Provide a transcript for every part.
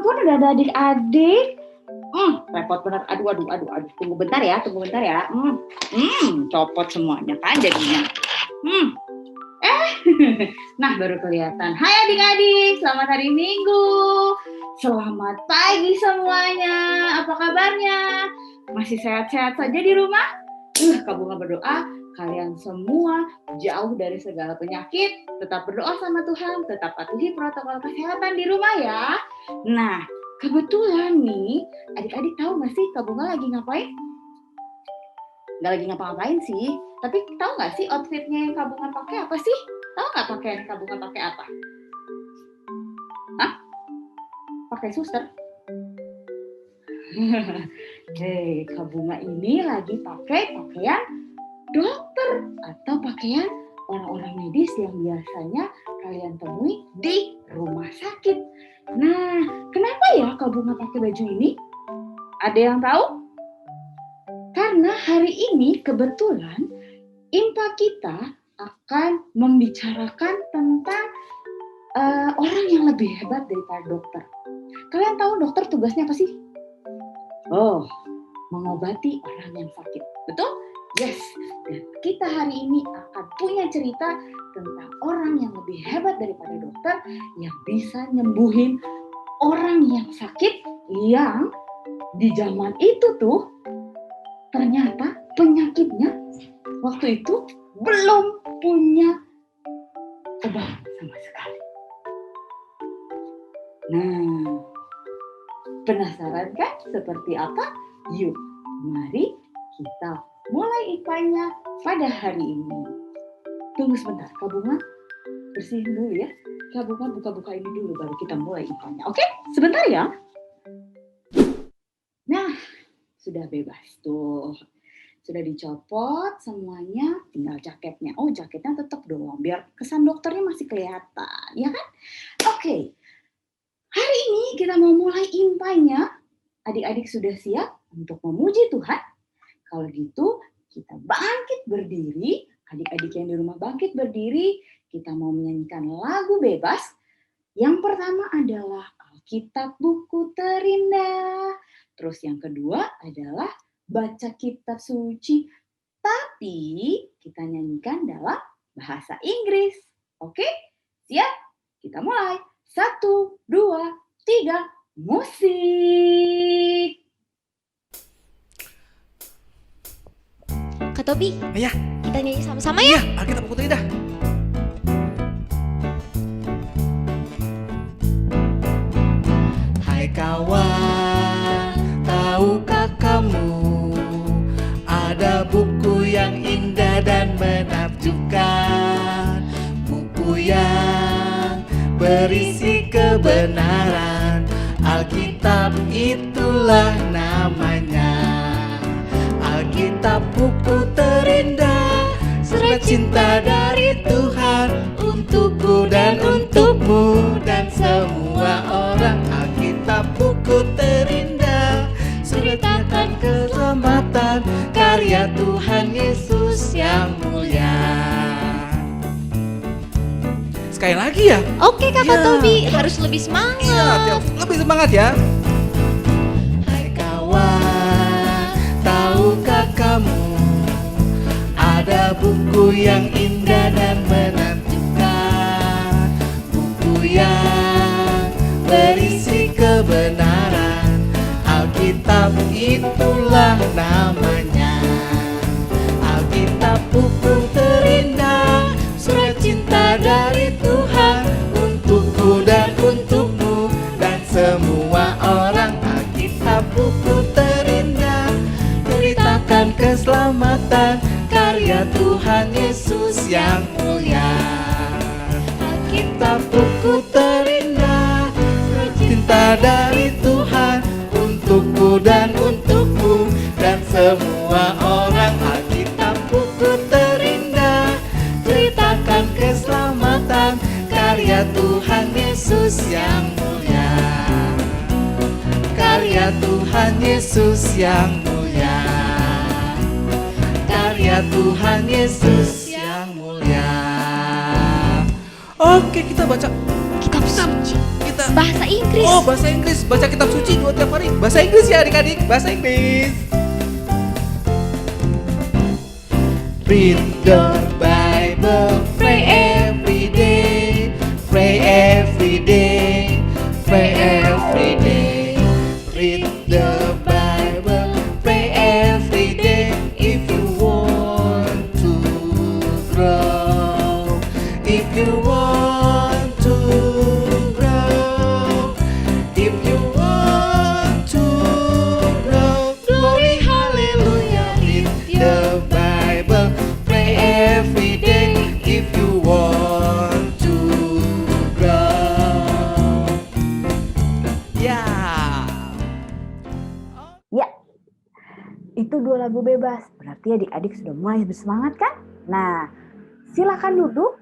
ampun, udah ada adik-adik. Repot bener. Aduh. Tunggu bentar ya. Copot semuanya kan jadinya. Nah, baru kelihatan. Hai adik-adik, selamat hari Minggu. Selamat pagi semuanya. Apa kabarnya? Masih sehat-sehat saja di rumah? Kak Bunga berdoa kalian semua jauh dari segala penyakit. Tetap berdoa sama Tuhan, tetap patuhi protokol kesehatan di rumah ya. Nah, kebetulan nih, adik-adik tahu nggak sih Kak Bunga lagi ngapain? Nggak lagi ngapa-ngapain sih, tapi tahu nggak sih outfitnya yang Kak Bunga pakai apa sih? Tahu nggak pakaian Kak Bunga pakai apa? Hah? Pakai suster? Hei, Kak Bunga ini lagi pakai pakaian dokter atau pakaian orang-orang medis yang biasanya kalian temui di rumah sakit. Nah, kenapa ya Kak Bunga pakai baju ini? Ada yang tahu? Karena hari ini kebetulan IMPA kita akan membicarakan tentang orang yang lebih hebat daripada dokter. Kalian tahu dokter tugasnya apa sih? Oh, mengobati orang yang sakit. Betul? Yes. Dan kita hari ini akan punya cerita tentang orang yang lebih hebat daripada dokter yang bisa nyembuhin orang yang sakit yang di zaman itu tuh ternyata penyakitnya waktu itu belum punya obat sama sekali. Nah, penasaran kan seperti apa? Yuk, mari kita mulai IPA-nya pada hari ini. Tunggu sebentar, Kak Bunga bersihin dulu ya. Kak Bunga buka-buka ini dulu baru kita mulai IPA-nya. Oke? Sebentar ya. Nah, sudah bebas tuh. Sudah dicopot semuanya, tinggal jaketnya. Oh, jaketnya tetap dong, biar kesan dokternya masih kelihatan, ya kan? Oke. Hari ini kita mau mulai IMPA-nya. Adik-adik sudah siap untuk memuji Tuhan? Kalau gitu, kita bangkit berdiri. Adik-adik yang di rumah bangkit berdiri. Kita mau menyanyikan lagu bebas. Yang pertama adalah Alkitab Buku Terindah. Terus yang kedua adalah baca kitab suci. Tapi kita nyanyikan dalam bahasa Inggris. Oke? Siap? Kita mulai. 1, 2, 3, musik! Kak Tobi, Iya. kita nyanyi sama-sama ya? Iya, Alkitab Buku Terindah. Hai kawan, tahukah kamu ada buku yang indah dan menakjubkan, buku yang berisi kebenaran. Alkitab itulah namanya. Alkitab Buku Terindah, surat cinta dari Tuhan untukku dan untukmu dan semua orang. Alkitab Buku Terindah, ceritakan keselamatan karya Tuhan Yesus yang mulia. Sekali lagi ya? Oke Kakak Iya. Tobi, harus lebih semangat. Iya, lebih semangat ya. Hai kawan, tahukah kamu ada buku yang indah dan menakjubkan, buku yang berisi kebenaran. Alkitab itulah namanya. Alkitab Buku Terindah, surat cinta dari Tuhan untukku dan untukmu dan semua orang. Alkitab Buku Terindah, ceritakan keselamatan karya Tuhan Yesus yang mulia. Alkitab Buku Terindah, surat cinta dari Tuhan untukku dan untukmu dan semua orang. Alkitab Buku Terindah, ceritakan keselamatan karya Tuhan Yesus yang mulia. Karya Tuhan Yesus yang mulia. Karya Tuhan Yesus yang mulia. Oke, kita baca Kitab suci. kita Bahasa Inggris. Oh, bahasa Inggris. Baca kitab suci 2 tiap hari. Bahasa Inggris ya adik-adik. Bahasa Inggris. Read the Bible, pray every day, pray every day, pray every day. Read the Bible, pray every day if you want to grow. If you want to grow, if you want to grow, glory hallelujah. Read the Bible, pray every day if you want to grow. Ya. Ya, itu 2 lagu bebas. Berarti adik-adik sudah mulai bersemangat kan? Nah, silakan duduk.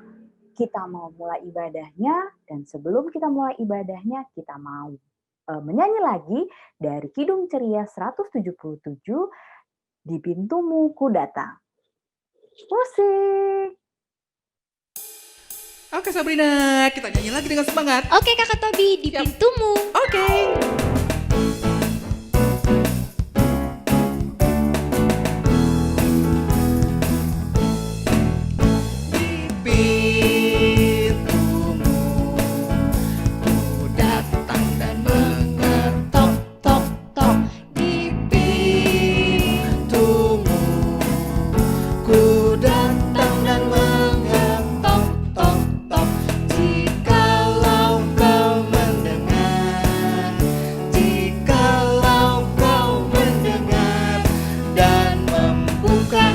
Kita mau mulai ibadahnya. Dan sebelum kita mulai ibadahnya, kita mau menyanyi lagi dari Kidung Ceria 177, Di Pintumu Ku Datang. Musik! Oke Sabrina, kita nyanyi lagi dengan semangat. Oke Kakak Tobi, di Siap. pintumu. Oke. Di pintumu ku datang dan mengetok, tok, tok. Di pintumu ku datang dan mengetok, tok, tok. Jikalau kau mendengar, jikalau kau mendengar dan membuka,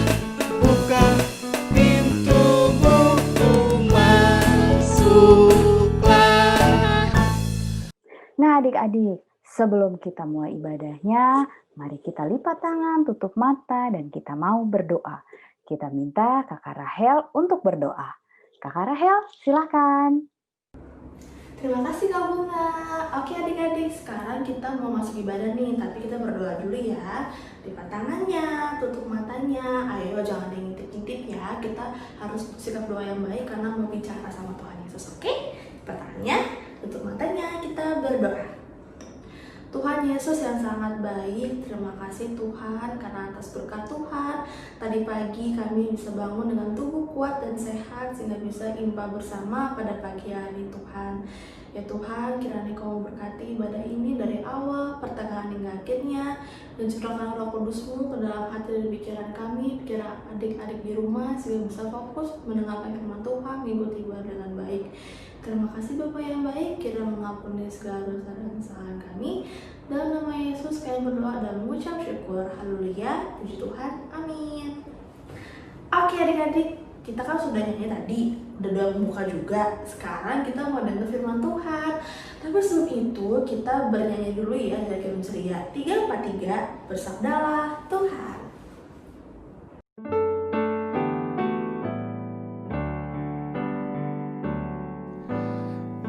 buka pintumu, ku masuklah. Nah adik-adik, sebelum kita mulai ibadahnya, mari kita lipat tangan, tutup mata, dan kita mau berdoa. Kita minta Kakak Rahel untuk berdoa. Kakak Rahel, silakan. Terima kasih Kak Bunga. Oke adik-adik, sekarang kita mau masuk ibadah nih, tapi kita berdoa dulu ya. Lipat tangannya, tutup matanya. Ayo jangan ada yang ngintip-ngintip ya. Kita harus sikap doa yang baik karena mau bicara sama Tuhan Yesus. Oke? Lipat tangannya, tutup matanya, kita berdoa. Tuhan Yesus yang sangat baik, terima kasih Tuhan karena atas berkat Tuhan tadi pagi kami bisa bangun dengan tubuh kuat dan sehat sehingga bisa ibadah bersama pada pagi hari Tuhan. Ya Tuhan, kiranya Kau berkati ibadah ini dari awal, pertengahan hingga akhirnya, dan curahkan Roh Kudus-Mu ke dalam hati dan pikiran kami, pikiran adik-adik di rumah sehingga bisa fokus mendengarkan firman Tuhan, mengikuti ibadah dengan baik. Terima kasih Bapa yang baik, kiranya mengampuni segala dosa dan kesalahan kami. Dalam nama Yesus kami berdoa dan mengucap syukur. Haleluya, puji Tuhan, amin. Oke adik-adik, kita kan sudah nyanyi tadi, udah doa membuka juga. Sekarang kita mau dengar firman Tuhan. Tapi sebelum itu kita bernyanyi dulu ya dari Kidung Ceria 343, bersabdalah Tuhan.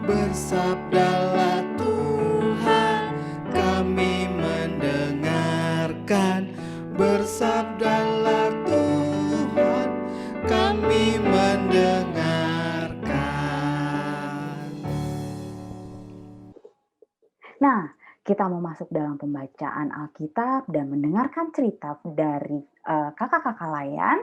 Bersabdalah Tuhan, kami mendengarkan. Bersabdalah Tuhan, kami mendengarkan. Nah, kita mau masuk dalam pembacaan Alkitab dan mendengarkan cerita dari kakak-kakak layan.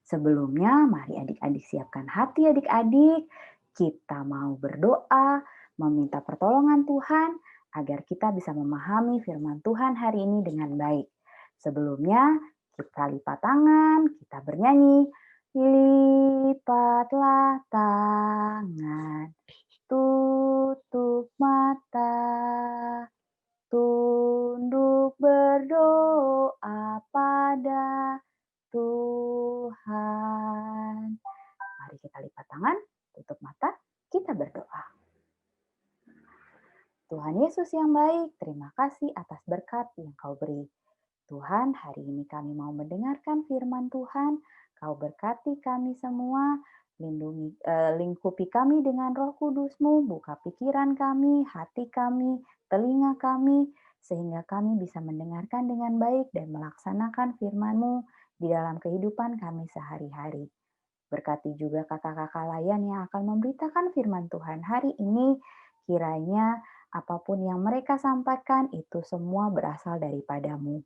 Sebelumnya, mari adik-adik siapkan hati adik-adik. Kita mau berdoa, meminta pertolongan Tuhan agar kita bisa memahami firman Tuhan hari ini dengan baik. Sebelumnya, kita lipat tangan, kita bernyanyi. Lipatlah tangan, tutup mata, tunduk berdoa pada Tuhan. Mari kita lipat tangan, tutup mata, kita berdoa. Tuhan Yesus yang baik, terima kasih atas berkat yang Kau beri. Tuhan, hari ini kami mau mendengarkan firman Tuhan. Kau berkati kami semua, lingkupi kami dengan Roh Kudus-Mu, buka pikiran kami, hati kami, telinga kami, sehingga kami bisa mendengarkan dengan baik dan melaksanakan firman-Mu di dalam kehidupan kami sehari-hari. Berkati juga kakak-kakak layan yang akan memberitakan firman Tuhan hari ini, kiranya Apapun yang mereka sampaikan itu semua berasal daripadamu.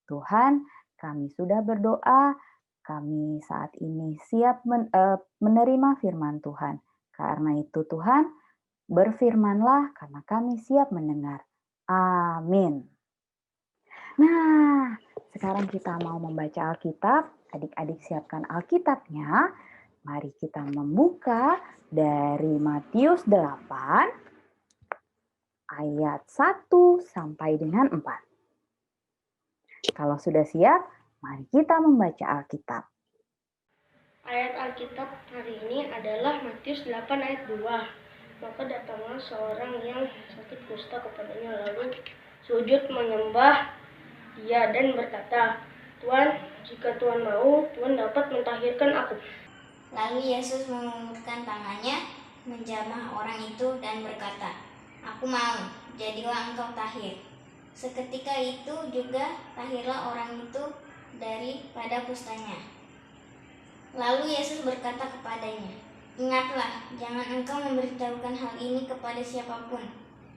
Tuhan, kami sudah berdoa, kami saat ini siap menerima firman Tuhan. Karena itu Tuhan, berfirmanlah karena kami siap mendengar. Amin. Nah, sekarang kita mau membaca Alkitab. Adik-adik siapkan Alkitabnya. Mari kita membuka dari Matius 8 ayat 1 sampai dengan 4. Kalau sudah siap, mari kita membaca Alkitab. Ayat Alkitab hari ini adalah Matius 8 ayat 2. Maka datanglah seorang yang sakit kusta kepadanya, lalu sujud menyembah dia dan berkata, Tuhan, jika Tuhan mau, Tuhan dapat mentahirkan aku. Lalu Yesus mengulurkan tangannya, menjamah orang itu dan berkata, Aku mau, jadilah engkau tahir. Seketika itu juga tahirlah orang itu daripada kustanya. Lalu Yesus berkata kepadanya, Ingatlah, jangan engkau memberitahukan hal ini kepada siapapun,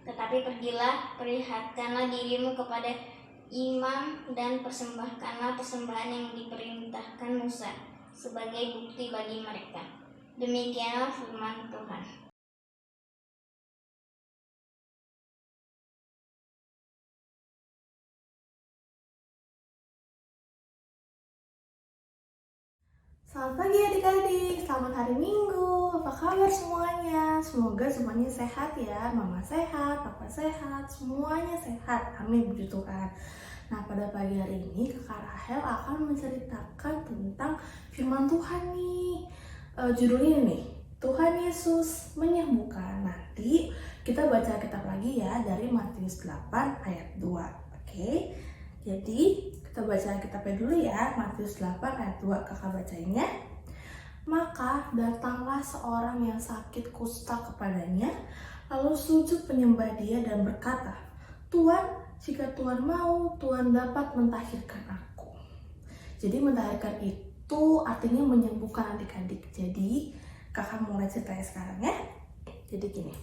tetapi pergilah, perlihatkanlah dirimu kepada imam dan persembahkanlah persembahan yang diperintahkan Musa sebagai bukti bagi mereka. Demikianlah firman Tuhan. Selamat pagi adik-adik, selamat hari Minggu. Apa kabar semuanya? Semoga semuanya sehat ya. Mama sehat, papa sehat, semuanya sehat. Amin, puji Tuhan. Nah, pada pagi hari ini Kakak Rahel akan menceritakan tentang firman Tuhan nih. Judulnya nih, Tuhan Yesus menyembuhkan. Nanti kita baca kitab lagi ya dari Matius 8 ayat 2. Oke? Jadi kita baca kitabnya dulu ya, Matius 8 ayat 2, kakak bacainnya. Maka datanglah seorang yang sakit kusta kepadanya, lalu sujud menyembah dia dan berkata, Tuhan, jika Tuhan mau, Tuhan dapat mentahirkan aku. Jadi mentahirkan itu artinya menyembuhkan adik-adik. Jadi kakak mulai ceritanya sekarang ya. Jadi gini.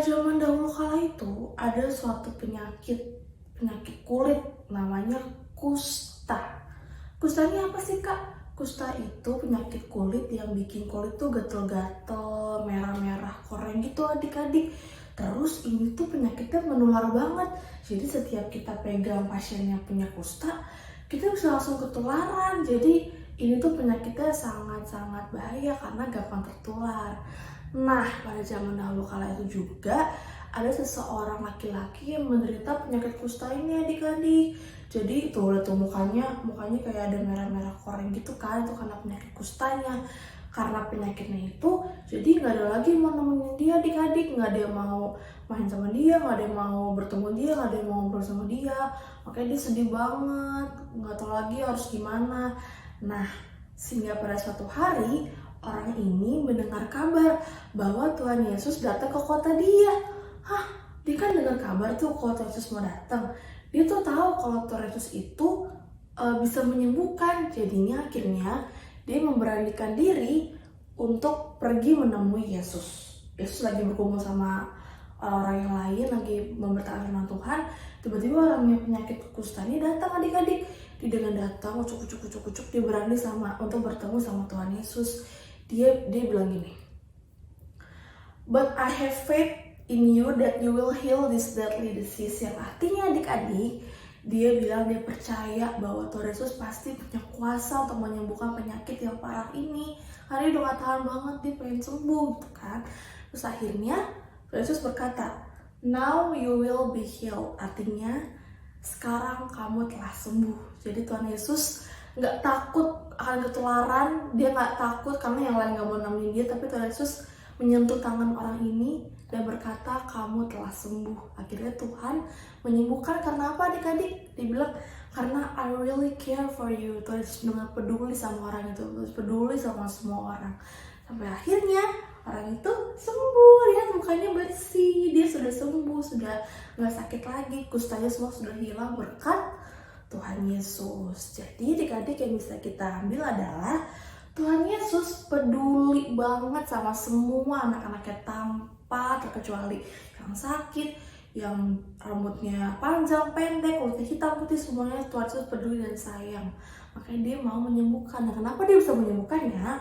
Zaman dahulu kala itu ada suatu penyakit kulit namanya kusta. Kusta ini apa sih kak? Kusta itu penyakit kulit yang bikin kulit tuh gatel-gatel, merah-merah, koreng gitu adik-adik. Terus ini tuh penyakitnya menular banget. Jadi setiap kita pegang pasien yang punya kusta, kita bisa langsung ketularan. Jadi ini tuh penyakitnya sangat-sangat bahaya karena gampang tertular. Nah, pada zaman dahulu kala itu juga ada seseorang laki-laki yang menderita penyakit kusta ini adik-adik. Jadi tuh lihat tuh mukanya kayak ada merah-merah koreng gitu kan, itu karena penyakit kustanya. Karena penyakitnya itu, jadi nggak ada lagi mau nemenin dia adik-adik, nggak ada yang mau main sama dia, nggak ada yang mau bertemu dia, nggak ada yang mau ngobrol sama dia. Makanya dia sedih banget, nggak tahu lagi harus gimana. Nah, sehingga pada suatu hari orang ini mendengar kabar bahwa Tuhan Yesus datang ke kota dia. Dia kan dengar kabar tuh kalau Tuhan Yesus mau datang. Dia tuh tahu kalau Tuhan Yesus itu bisa menyembuhkan. Jadinya akhirnya dia memberanikan diri untuk pergi menemui Yesus. Yesus lagi berkumpul sama orang-orang yang lain, lagi memberitakan firman Tuhan. Tiba-tiba orang yang penyakit kusta ini datang adik-adik. Dia dengan datang, ucuk, dia berani untuk bertemu sama Tuhan Yesus. Dia bilang gini, But I have faith in you that you will heal this deadly disease. Yang artinya adik-adik, dia bilang dia percaya bahwa Tuhan Yesus pasti punya kuasa untuk menyembuhkan penyakit yang parah ini. Karena dia udah gak tahan banget, dia pengen sembuh gitu kan. Terus akhirnya Tuhan Yesus berkata, Now you will be healed. Artinya sekarang kamu telah sembuh. Jadi Tuhan Yesus gak takut akan ketularan. Dia gak takut karena yang lain gak mau nemenin dia. Tapi Tuhan Yesus menyentuh tangan orang ini dan berkata, kamu telah sembuh. Akhirnya Tuhan menyembuhkan. Karena apa adik-adik? Dia bilang, karena I really care for you. Tuhan Yesus benar peduli sama orang itu, peduli sama semua orang. Sampai akhirnya orang itu sembuh. Lihat mukanya bersih, dia sudah sembuh, sudah gak sakit lagi, kustanya semua sudah hilang berkat Tuhan Yesus. Jadi adik-adik yang bisa kita ambil adalah Tuhan Yesus peduli banget sama semua anak-anaknya apa, terkecuali yang sakit, yang rambutnya panjang, pendek, kulitnya hitam, putih, semuanya Tuhan Yesus peduli dan sayang. Makanya dia mau menyembuhkan. Nah, kenapa dia bisa menyembuhkannya?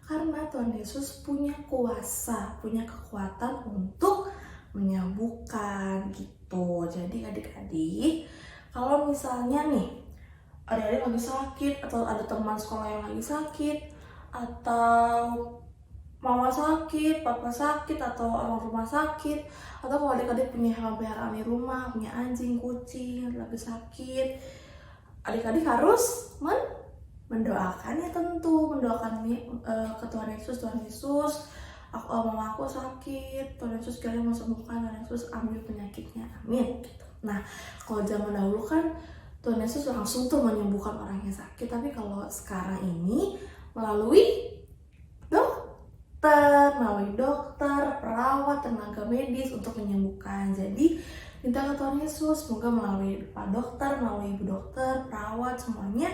Karena Tuhan Yesus punya kuasa, punya kekuatan untuk menyembuhkan gitu. Jadi adik-adik, kalau misalnya nih adik-adik lagi sakit, atau ada teman sekolah yang lagi sakit, atau mama sakit, papa sakit, atau orang rumah sakit, atau kalau adik-adik punya hewan peliharaan di rumah, punya anjing, kucing, lagi sakit, adik-adik harus mendoakan ya, tentu mendoakan ke Tuhan Yesus, mama aku sakit, Tuhan Yesus kalian mau sembuhkan, Tuhan Yesus ambil penyakitnya, amin gitu. Nah, kalau zaman dahulu kan Tuhan Yesus langsung tuh menyembuhkan orang yang sakit, tapi kalau sekarang ini melalui dokter, perawat, tenaga medis untuk menyembuhkan. Jadi minta ke Tuhan Yesus, semoga melalui Pak Dokter, melalui Ibu Dokter, perawat, semuanya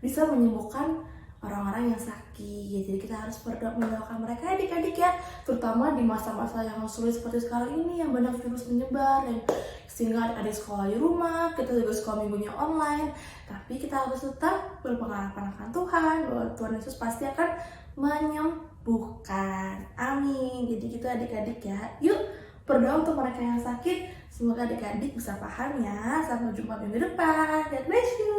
bisa menyembuhkan orang-orang yang sakit. Jadi kita harus mendoakan mereka adik-adik ya, terutama di masa-masa yang sulit seperti sekarang ini yang banyak virus menyebar, dan sehingga adik sekolah di rumah, kita juga sekolah minggunya online, tapi kita harus tetap berpengharapan akan Tuhan bahwa Tuhan Yesus pasti akan menyembuhkan, amin. Jadi gitu adik-adik ya, yuk berdoa untuk mereka yang sakit. Semoga adik-adik bisa paham ya. Sampai jumpa minggu depan. God bless you.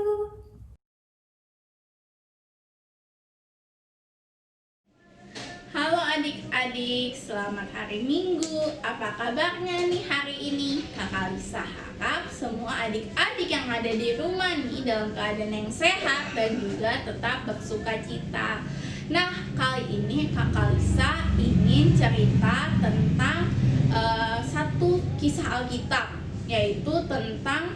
Halo adik-adik, selamat hari Minggu. Apa kabarnya nih hari ini? Kakak Lisa harap semua adik-adik yang ada di rumah nih dalam keadaan yang sehat dan juga tetap bersuka cita. Nah, kali ini Kakak Lisa ingin cerita tentang satu kisah Alkitab, yaitu tentang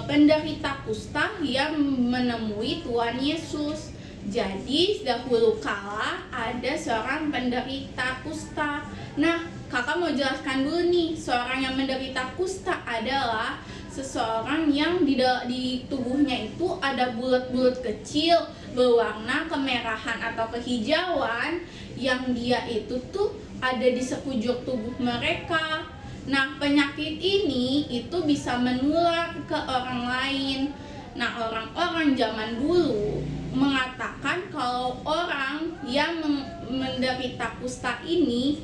penderita kusta yang menemui Tuhan Yesus. Jadi dahulu kala ada seorang penderita kusta. Nah, kakak mau jelaskan dulu nih, seorang yang menderita kusta adalah seseorang yang di tubuhnya itu ada bulat-bulat kecil berwarna kemerahan atau kehijauan, yang dia itu tuh ada di sekujur tubuh mereka. Nah, penyakit ini itu bisa menular ke orang lain. Nah, orang-orang zaman dulu mengatakan kalau orang yang menderita kusta ini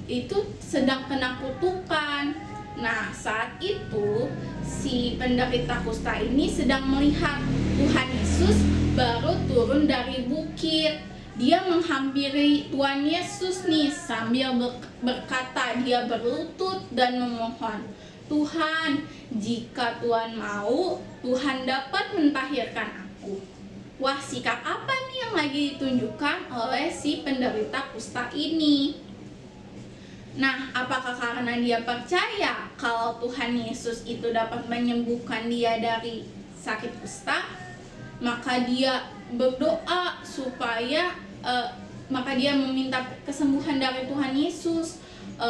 itu sedang kena kutukan. Nah, saat itu si penderita kusta ini sedang melihat Tuhan Yesus baru turun dari bukit. Dia menghampiri Tuhan Yesus nih sambil berkata, dia berlutut dan memohon, Tuhan, jika Tuhan mau, Tuhan dapat mentahirkan aku. Wah, sikap apa nih yang lagi ditunjukkan oleh si penderita kusta ini? Nah, apakah karena dia percaya kalau Tuhan Yesus itu dapat menyembuhkan dia dari sakit kusta? Maka dia berdoa supaya maka dia meminta kesembuhan dari Tuhan Yesus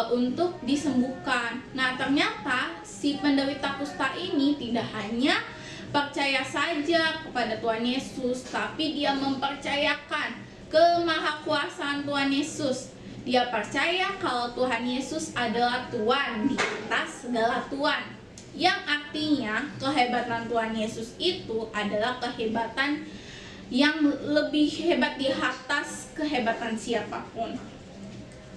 untuk disembuhkan. Nah, ternyata si penderita kusta ini tidak hanya percaya saja kepada Tuhan Yesus, tapi dia mempercayakan kemahakuasaan Tuhan Yesus. Dia percaya kalau Tuhan Yesus adalah Tuhan di atas segala Tuhan, yang artinya kehebatan Tuhan Yesus itu adalah kehebatan yang lebih hebat di atas kehebatan siapapun.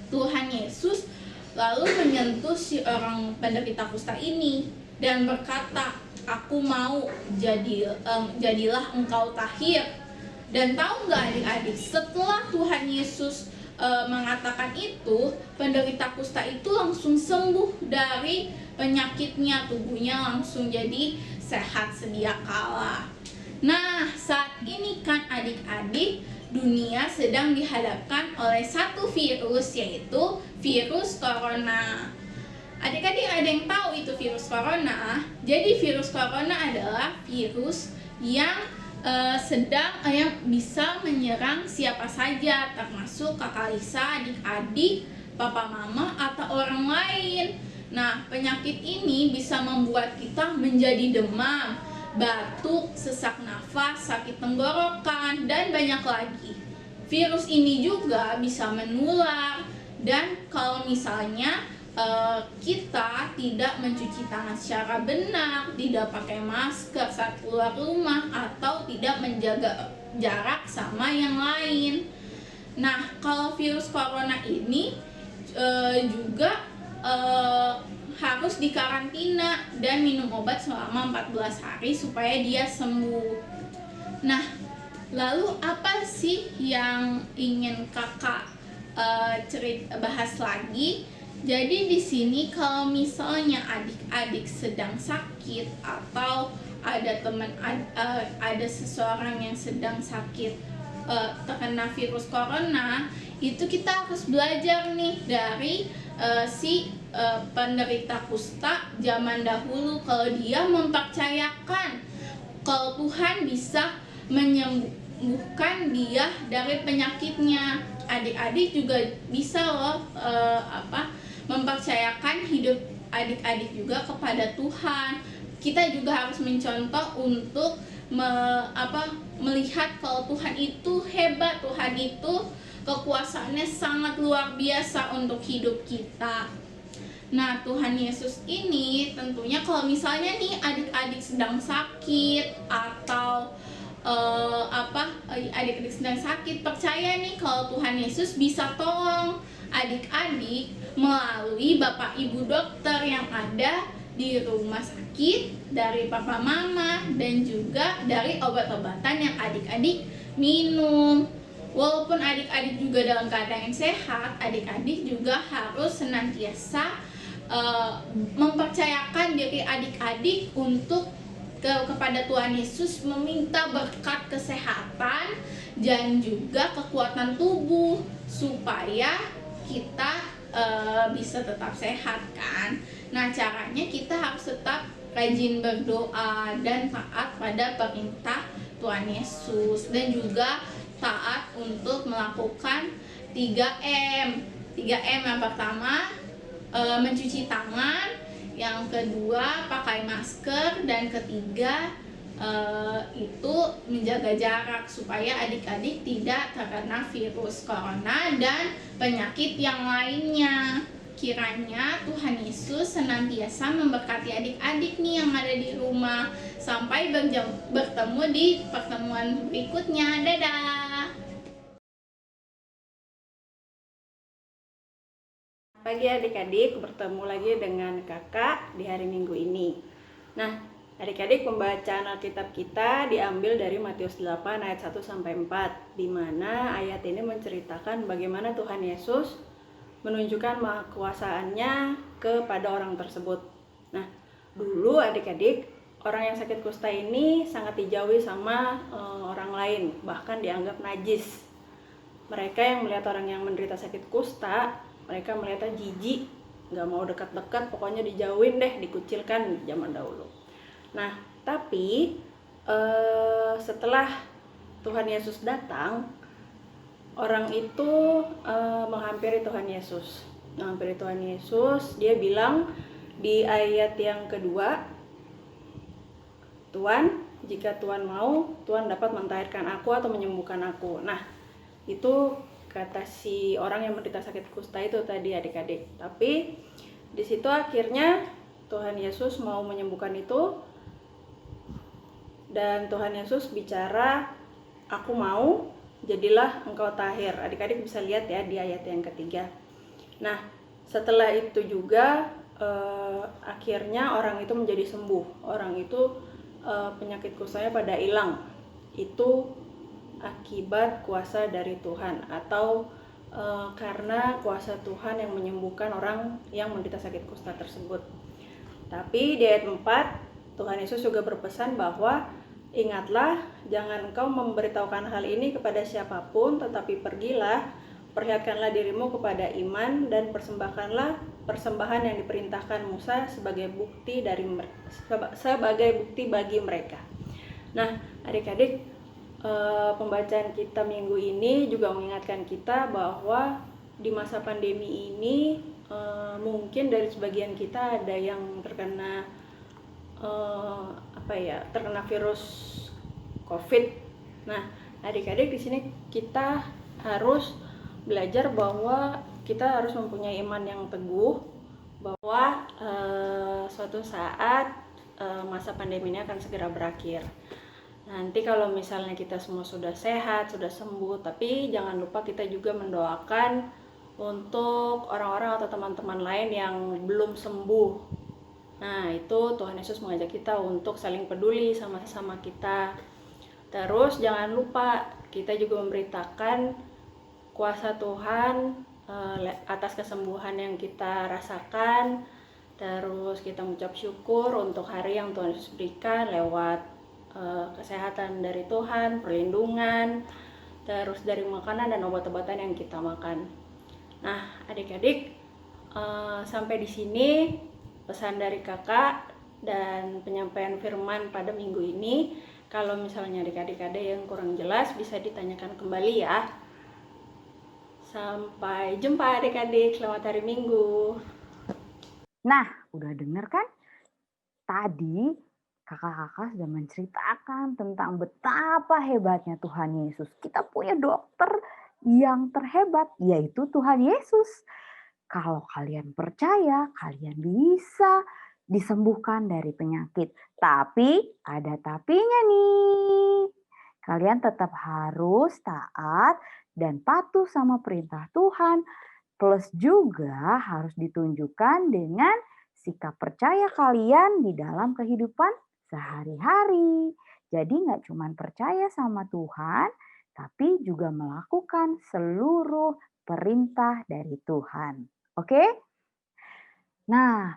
Tuhan Yesus lalu menyentuh si orang penderita kusta ini dan berkata, aku mau jadilah engkau tahir. Dan tahu nggak adik-adik, setelah Tuhan Yesus mengatakan itu, penderita kusta itu langsung sembuh dari penyakitnya, tubuhnya langsung jadi sehat sedia kala. Nah, saat ini kan adik-adik, dunia sedang dihadapkan oleh satu virus, yaitu virus corona. Adik-adik ada yang tahu itu virus corona? Jadi virus corona adalah virus yang yang bisa menyerang siapa saja, termasuk kakak Lisa, adik-adik, papa mama, atau orang lain. Nah, penyakit ini bisa membuat kita menjadi demam, batuk, sesak nafas, sakit tenggorokan, dan banyak lagi. Virus ini juga bisa menular, dan kalau misalnya kita tidak mencuci tangan secara benar, tidak pakai masker saat keluar rumah, atau tidak menjaga jarak sama yang lain. Nah, kalau virus corona ini juga harus dikarantina dan minum obat selama 14 hari supaya dia sembuh. Nah, lalu apa sih yang ingin kakak bahas lagi? Jadi di sini kalau misalnya adik-adik sedang sakit atau ada seseorang yang sedang sakit terkena virus corona, itu kita harus belajar nih dari penderita kusta zaman dahulu, kalau dia mempercayakan kalau Tuhan bisa menyembuhkan dia dari penyakitnya. Adik-adik juga bisa loh mempercayakan hidup adik-adik juga kepada Tuhan. Kita juga harus mencontoh untuk melihat kalau Tuhan itu hebat, Tuhan itu kekuasaannya sangat luar biasa untuk hidup kita. Nah, Tuhan Yesus ini tentunya kalau misalnya nih adik-adik sedang sakit atau adik-adik sedang sakit, percaya nih kalau Tuhan Yesus bisa tolong adik-adik melalui bapak ibu dokter yang ada di rumah sakit, dari papa mama, dan juga dari obat-obatan yang adik-adik minum. Walaupun adik-adik juga dalam keadaan yang sehat, adik-adik juga harus senantiasa mempercayakan diri adik-adik untuk kepada Tuhan Yesus, meminta berkat kesehatan dan juga kekuatan tubuh supaya kita bisa tetap sehat kan. Nah, caranya kita harus tetap rajin berdoa dan taat pada perintah Tuhan Yesus, dan juga taat untuk melakukan 3M. 3M yang pertama mencuci tangan, yang kedua pakai masker, dan ketiga itu menjaga jarak supaya adik-adik tidak terkena virus corona dan penyakit yang lainnya. Kiranya Tuhan Yesus senantiasa memberkati adik-adik nih yang ada di rumah. Sampai bertemu di pertemuan berikutnya. Dadah. Pagi adik-adik, bertemu lagi dengan kakak di hari Minggu ini. Nah, adik-adik, pembacaan Alkitab kita diambil dari Matius 8 ayat 1 sampai 4, di mana ayat ini menceritakan bagaimana Tuhan Yesus menunjukkan kekuasaannya kepada orang tersebut. Nah, dulu adik-adik, orang yang sakit kusta ini sangat dijauhi sama orang lain, bahkan dianggap najis. Mereka yang melihat orang yang menderita sakit kusta, mereka melihatnya jijik, nggak mau dekat-dekat, pokoknya dijauhin deh, dikucilkan zaman dahulu. Nah, tapi setelah Tuhan Yesus datang, orang itu menghampiri Tuhan Yesus. Menghampiri Tuhan Yesus, dia bilang di ayat yang kedua, Tuhan, jika Tuhan mau, Tuhan dapat mentahirkan aku atau menyembuhkan aku. Nah, itu kata si orang yang menderita sakit kusta itu tadi adik-adik. Tapi di situ akhirnya Tuhan Yesus mau menyembuhkan itu, dan Tuhan Yesus bicara, aku mau, jadilah engkau tahir. Adik-adik bisa lihat ya di ayat yang ketiga. Nah, setelah itu juga akhirnya orang itu menjadi sembuh. Orang itu penyakit kustanya pada hilang. Itu akibat kuasa dari Tuhan, atau karena kuasa Tuhan yang menyembuhkan orang yang menderita sakit kusta tersebut. Tapi di ayat 4 Tuhan Yesus juga berpesan bahwa ingatlah, jangan engkau memberitahukan hal ini kepada siapapun, tetapi pergilah, perlihatkanlah dirimu kepada iman, dan persembahkanlah persembahan yang diperintahkan Musa sebagai bukti bagi mereka. Nah, adik-adik, pembacaan kita minggu ini juga mengingatkan kita bahwa di masa pandemi ini mungkin dari sebagian kita ada yang terkena terkena virus COVID. Nah, adik-adik, di sini kita harus belajar bahwa kita harus mempunyai iman yang teguh, bahwa suatu saat masa pandemi ini akan segera berakhir. Nanti kalau misalnya kita semua sudah sehat, sudah sembuh, tapi jangan lupa kita juga mendoakan untuk orang-orang atau teman-teman lain yang belum sembuh. Nah, itu Tuhan Yesus mengajak kita untuk saling peduli sama sesama kita. Terus jangan lupa kita juga memberitakan kuasa Tuhan atas kesembuhan yang kita rasakan. Terus kita mengucap syukur untuk hari yang Tuhan Yesus berikan lewat kesehatan dari Tuhan, perlindungan, terus dari makanan dan obat-obatan yang kita makan. Nah, adik-adik, sampai di sini pesan dari kakak dan penyampaian firman pada minggu ini. Kalau misalnya adik-adik ada yang kurang jelas bisa ditanyakan kembali ya. Sampai jumpa adik-adik, selamat hari Minggu. Nah, udah denger kan? Tadi kakak-kakak sudah menceritakan tentang betapa hebatnya Tuhan Yesus. Kita punya dokter yang terhebat, yaitu Tuhan Yesus. Kalau kalian percaya, kalian bisa disembuhkan dari penyakit. Tapi ada tapinya nih. Kalian tetap harus taat dan patuh sama perintah Tuhan. Plus juga harus ditunjukkan dengan sikap percaya kalian di dalam kehidupan sehari-hari. Jadi nggak cuma percaya sama Tuhan, tapi juga melakukan seluruh perintah dari Tuhan. Oke? Nah,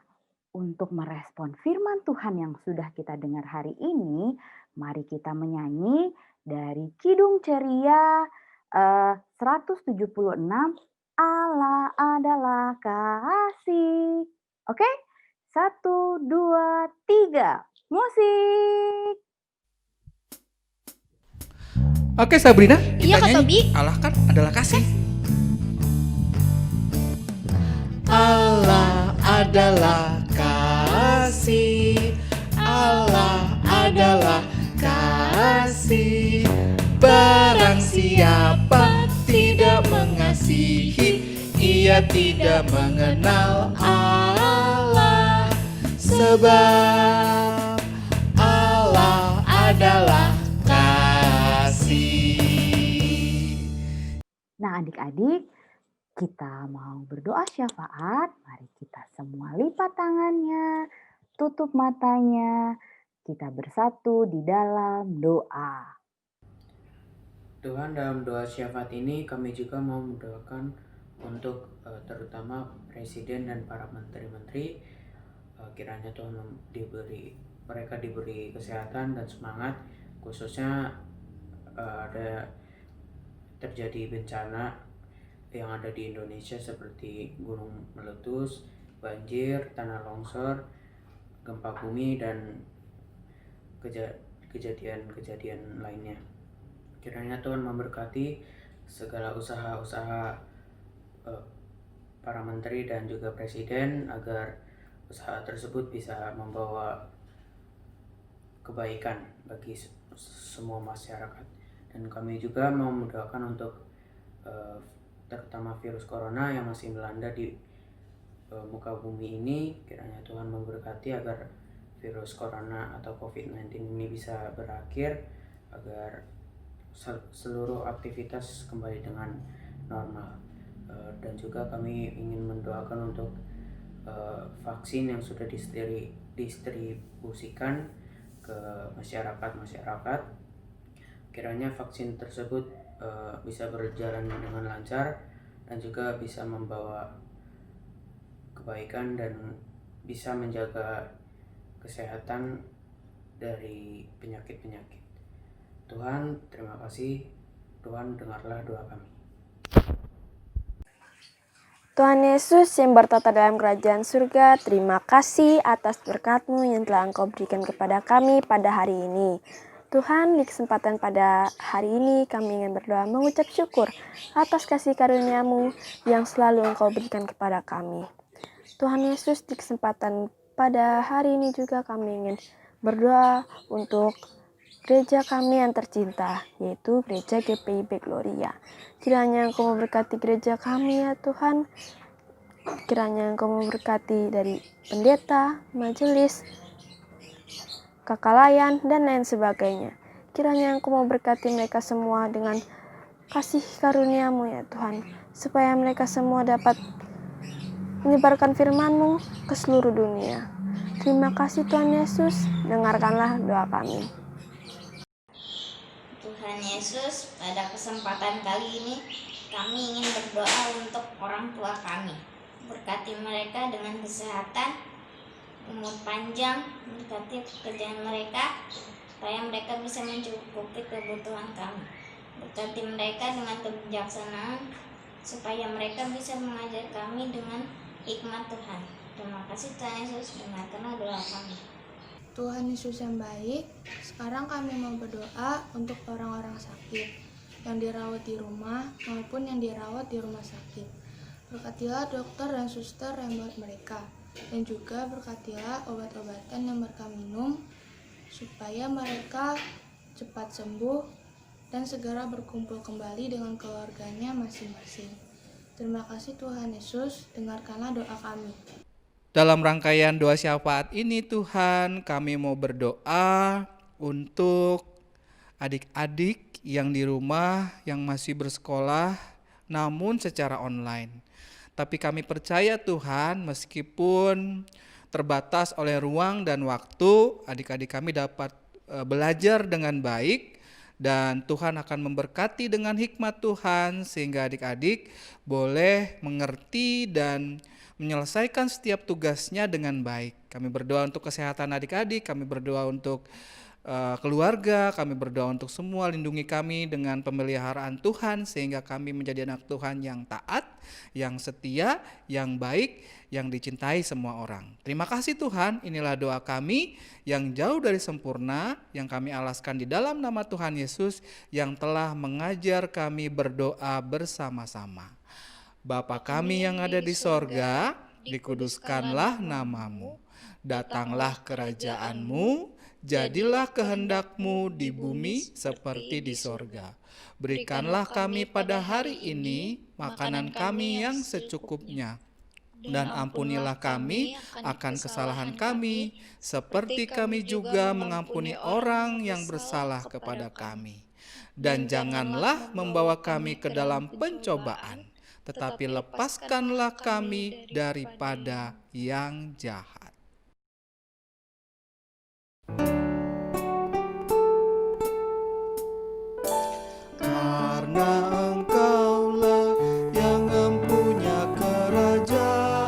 untuk merespon firman Tuhan yang sudah kita dengar hari ini, mari kita menyanyi dari Kidung Ceria 176, Allah adalah kasih. Oke? 1, 2, 3. Musik. Oke Sabrina, Iya, kita Kak nyanyi. Tobi. Allah kan adalah kasih. Allah adalah kasih. Allah adalah kasih. Barang siapa tidak mengasihi, ia tidak mengenal Allah. Sebab Allah adalah kasih. Nah, adik-adik, kita mau berdoa syafaat. Mari kita semua lipat tangannya, tutup matanya. Kita bersatu di dalam doa. Tuhan, dalam doa syafaat ini kami juga mau mendoakan untuk terutama Presiden dan para menteri-menteri. Kiranya Tuhan mereka diberi kesehatan dan semangat, khususnya ada terjadi bencana yang ada di Indonesia seperti gunung meletus, banjir, tanah longsor, gempa bumi, dan kejadian-kejadian lainnya. Kiranya Tuhan memberkati segala usaha-usaha para menteri dan juga presiden agar usaha tersebut bisa membawa kebaikan bagi semua masyarakat. Dan kami juga mau mendoakan untuk terutama virus corona yang masih melanda di muka bumi ini. Kiranya Tuhan memberkati agar virus corona atau COVID-19 ini bisa berakhir, agar seluruh aktivitas kembali dengan normal. Dan juga kami ingin mendoakan untuk vaksin yang sudah didistribusikan ke masyarakat. Kiranya vaksin tersebut bisa berjalan dengan lancar dan juga bisa membawa kebaikan dan bisa menjaga kesehatan dari penyakit-penyakit. Tuhan, terima kasih. Tuhan, dengarlah doa kami. Tuhan Yesus yang bertata dalam kerajaan surga, terima kasih atas berkat-Mu yang telah Engkau berikan kepada kami pada hari ini. Tuhan, di kesempatan pada hari ini kami ingin berdoa mengucap syukur atas kasih karunia-Mu yang selalu Engkau berikan kepada kami. Tuhan Yesus, di kesempatan pada hari ini juga kami ingin berdoa untuk gereja kami yang tercinta, yaitu Gereja GPIB Gloria. Kiranya Engkau memberkati gereja kami ya Tuhan. Kiranya Engkau memberkati dari pendeta, majelis, kakak layan, dan lain sebagainya. Kiranya Engkau memberkati mereka semua dengan kasih karunia-Mu ya Tuhan, supaya mereka semua dapat menyebarkan firman-Mu ke seluruh dunia. Terima kasih Tuhan Yesus, dengarkanlah doa kami. Tuhan Yesus, pada kesempatan kali ini kami ingin berdoa untuk orang tua kami. Berkati mereka dengan kesehatan, umur panjang, berkati pekerjaan mereka, supaya mereka bisa mencukupi kebutuhan kami. Berkati mereka dengan kebijaksanaan, supaya mereka bisa mengajar kami dengan hikmat Tuhan. Terima kasih Tuhan Yesus, dengarkanlah doa kami. Tuhan Yesus yang baik, sekarang kami mau berdoa untuk orang-orang sakit yang dirawat di rumah maupun yang dirawat di rumah sakit. Berkatilah dokter dan suster yang buat mereka, dan juga berkatilah obat-obatan yang mereka minum, supaya mereka cepat sembuh dan segera berkumpul kembali dengan keluarganya masing-masing. Terima kasih Tuhan Yesus, dengarkanlah doa kami. Dalam rangkaian doa syafaat ini Tuhan, kami mau berdoa untuk adik-adik yang di rumah yang masih bersekolah namun secara online. Tapi kami percaya Tuhan, meskipun terbatas oleh ruang dan waktu, adik-adik kami dapat belajar dengan baik, dan Tuhan akan memberkati dengan hikmat Tuhan sehingga adik-adik boleh mengerti dan menyelesaikan setiap tugasnya dengan baik. Kami berdoa untuk kesehatan adik-adik, kami berdoa untuk keluarga, kami berdoa untuk semua, lindungi kami dengan pemeliharaan Tuhan sehingga kami menjadi anak Tuhan yang taat, yang setia, yang baik, yang dicintai semua orang. Terima kasih Tuhan, inilah doa kami yang jauh dari sempurna, yang kami alaskan di dalam nama Tuhan Yesus yang telah mengajar kami berdoa bersama-sama. Bapa kami yang ada di sorga, dikuduskanlah namamu. Datanglah kerajaan-Mu, jadilah kehendak-Mu di bumi seperti di sorga. Berikanlah kami pada hari ini makanan kami yang secukupnya. Dan ampunilah kami akan kesalahan kami, seperti kami juga mengampuni orang yang bersalah kepada kami. Dan janganlah membawa kami ke dalam pencobaan, tetapi lepaskanlah kami daripada yang jahat. Karena Engkaulah yang mempunyai kerajaan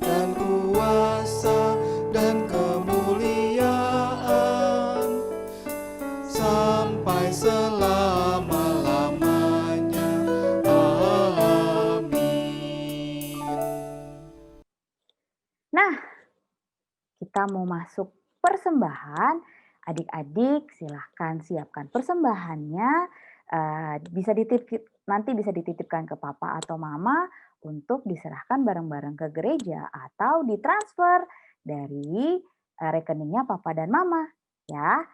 dan kuasa dan kemuliaan sampai selama-lamanya. Amin. Nah, kita mau masuk persembahan. Adik-adik silahkan siapkan persembahannya. Nanti bisa dititipkan ke papa atau mama untuk diserahkan bareng-bareng ke gereja atau ditransfer dari rekeningnya papa dan mama. Ya,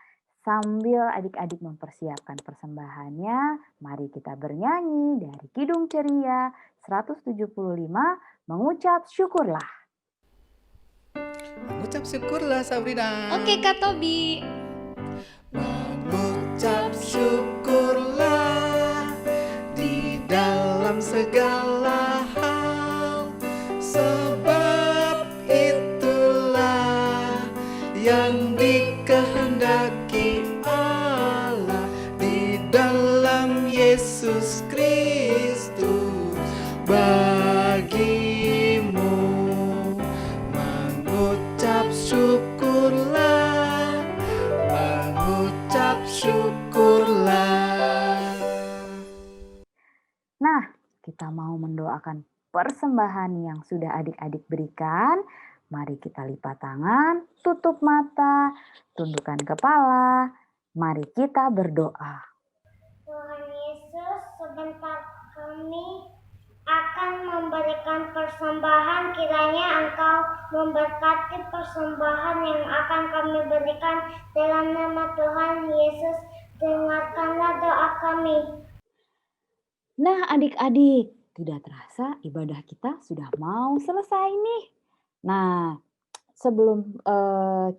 sambil adik-adik mempersiapkan persembahannya, mari kita bernyanyi dari Kidung Ceria 175, mengucap syukurlah. Mengucap syukurlah Sabrina. Oke Kak Tobi. Mengucap syukurlah di dalam segala hal, sebab itulah yang dikehendaki Allah di dalam Yesus Kristus bagimu. Mengucap syukurlah, mengucap syukurlah. Nah, kita mau mendoakan persembahan yang sudah adik-adik berikan. Mari kita lipat tangan, tutup mata, tundukkan kepala. Mari kita berdoa. Tuhan Yesus, sebentar kami akan memberikan persembahan, kiranya Engkau memberkati persembahan yang akan kami berikan dalam nama Tuhan Yesus. Dengarkanlah doa kami. Nah adik-adik, tidak terasa ibadah kita sudah mau selesai nih. Nah, sebelum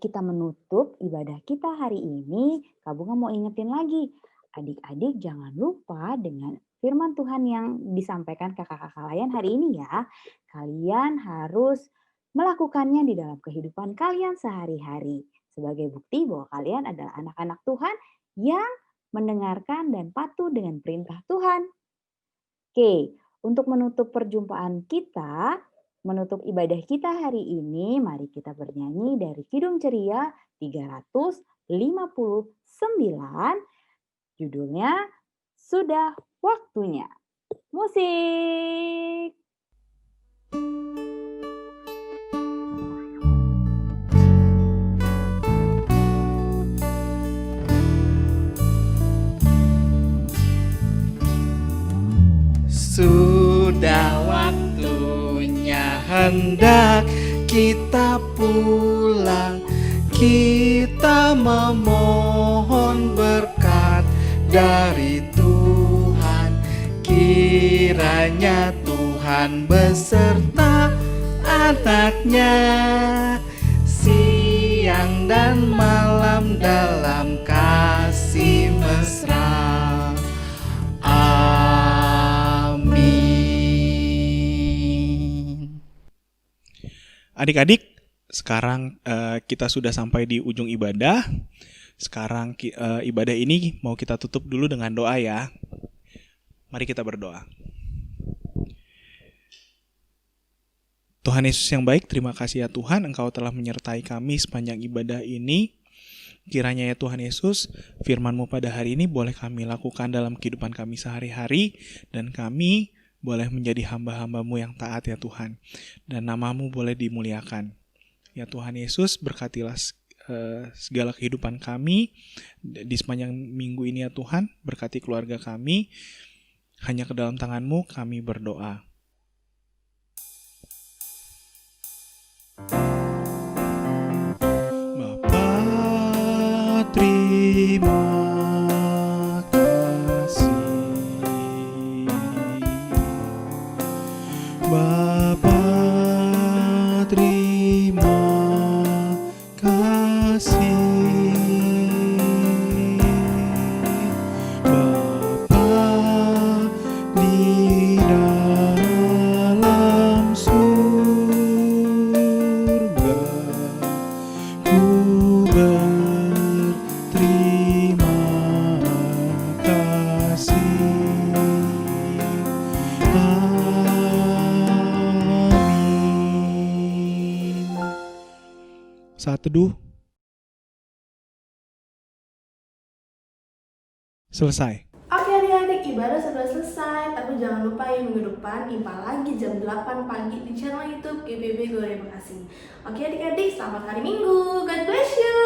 kita menutup ibadah kita hari ini, Kak Bunga mau ingetin lagi, adik-adik jangan lupa dengan firman Tuhan yang disampaikan kakak-kakak kalian hari ini ya. Kalian harus melakukannya di dalam kehidupan kalian sehari-hari. Sebagai bukti bahwa kalian adalah anak-anak Tuhan yang mendengarkan dan patuh dengan perintah Tuhan. Oke, untuk menutup perjumpaan kita, menutup ibadah kita hari ini, mari kita bernyanyi dari Kidung Ceria 359, judulnya Sudah Waktunya. Musik! Sudah waktunya hendak kita pulang. Kita memohon berkat dari Tuhan. Kiranya Tuhan beserta anaknya siang dan malam dalam kasih mesra. Adik-adik, sekarang kita sudah sampai di ujung ibadah. Sekarang ibadah ini mau kita tutup dulu dengan doa ya. Mari kita berdoa. Tuhan Yesus yang baik, terima kasih ya Tuhan, Engkau telah menyertai kami sepanjang ibadah ini. Kiranya ya Tuhan Yesus, firman-Mu pada hari ini boleh kami lakukan dalam kehidupan kami sehari-hari, dan kami boleh menjadi hamba-hamba-Mu yang taat ya Tuhan. Dan nama-Mu boleh dimuliakan. Ya Tuhan Yesus, berkatilah segala kehidupan kami di sepanjang minggu ini ya Tuhan. Berkati keluarga kami. Hanya ke dalam tangan-Mu kami berdoa. Bapa, terima Bapa, terima kasih. Bapa di dalam surga, ku berterima kasih. Saat teduh selesai. Oke adik-adik, ibadah sudah selesai, tapi jangan lupa ya minggu depan IPA lagi jam 8 pagi di channel YouTube GPB Glory Bekasi. Oke adik-adik, selamat hari Minggu. God bless you.